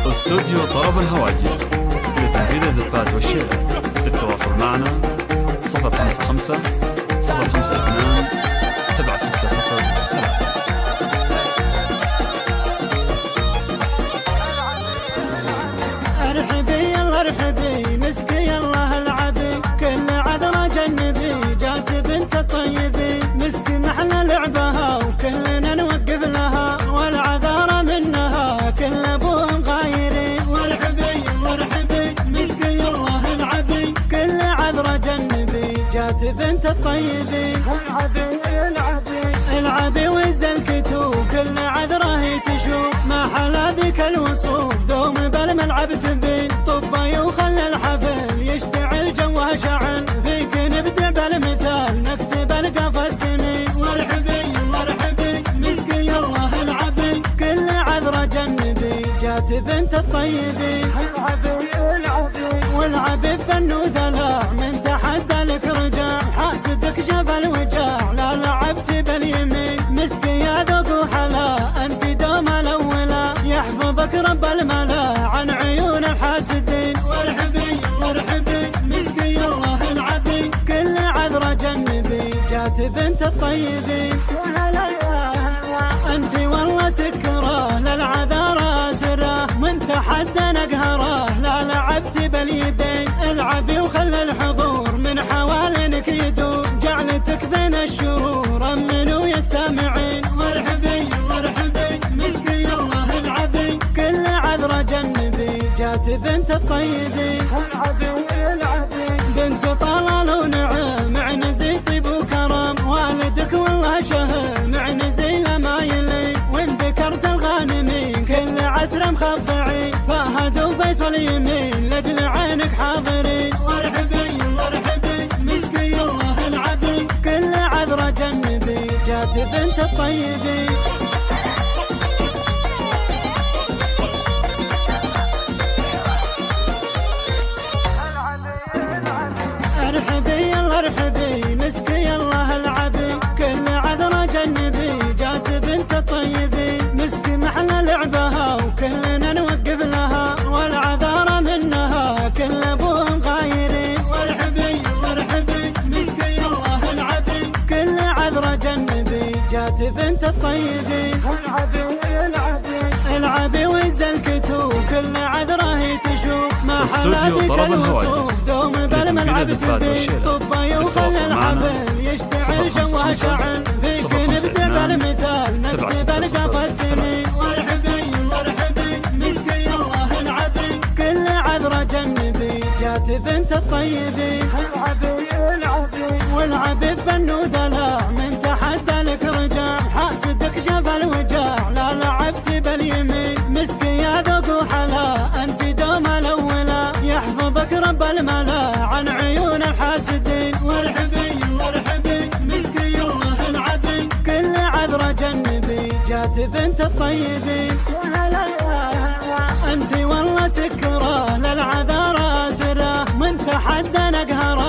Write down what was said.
استوديو طرب الهواجس لتنفيذ الزفات والشعر. للتواصل معنا 055 052 7603. ارحبي يلا ارحبي مسكي يلا العبي كل عذرة جنبي جات بنت طيبي مسكي نحن لعبها وكلنا نوقف لها والعذارة منها كل ابوهم غايرين. وارحبي يلا ارحبي مسكي يلا العبي كل عذرة جنبي جات بنت طيبي العبي العبي العبي وز الكتوب كل عذرة هي تشوف ما حلا ذيك الوصوف دوم بالملعب تبين طبي وخلى الحفل يشتعل جوه شعل فيك نبدع بالمثال نكتب القفا الثمين. وارحبي يلا ارحبي مسكي يلا العبي كل عذرة جنبي جات بنت الطيبين العبي العبي والعبي فن وذلع من تحدى لك رجع حاسدك جاب الوجاع لا لعبت باليمين مسكي يا ذوق وحلا انت دوم الاولى يحفظك رب الملا عن عيون الحاسدين. وارحبي يلا ارحبي مسكي يلا العبي كل عذرة جنبي جات بنت الطيبين. انت والله سكره للعذارى سره من تحدى نقهره لا لعبت باليدين العبي وخلى الحضور من حوالينك يدور جعلتك بين الشرور امنوا يا سامعين. وارحبي يلا ارحبي مسكي يلا العبي كل عذرة جنبي جات بنت الطيبين العبي العبي بنت طلال ونعم عنزي طيب وكرم والدك والله شهم عنزي لما يلي وان ذكرت الغانمين كل عسر مخضعين فهد وفيصل يمين لاجل عينك حاضرين. وارحبي يلا ارحبي مسكي يلا العبي كل عذرة جنبي جات بنت الطيبين. ارحبي يلا ارحبي مسكي يلا العبي كل عذرة جنبي جات بنت الطيبين مسكي محلى لعبها وكلنا نوقف لها والعذارة منها كل ابوهم غايرين. وارحبي يلا ارحبي مسكي يلا العبي كل عذرة جنبي جات بنت الطيبين العبي العبي العبي وز الكتوب كل عذرة هي تشوف ما حلا ذيك الوصوف دوم بالملعب تبين طبي وخلى الحفل يشتعل جوه شعل فيك نبدع بالمثال نكتب القفا الثمين. وارحبي يلا ارحبي مسكي يلا العبي كل عذرة جنبي جات بنت الطيبين العبي العبي والعبي فن وذلع من تحدى لك رجع حاسدك جاب الوجاع لا لعبت باليمين مسكي يا ذوق وحلا انت دوم الاولى يحفظك رب الملا عن عيون الحاسدين. وارحبي يلا ارحبي مسكي يلا العبي كل عذرة جنبي جات بنت الطيبين. انت والله سكره للعذارى سره من تحدى نقهره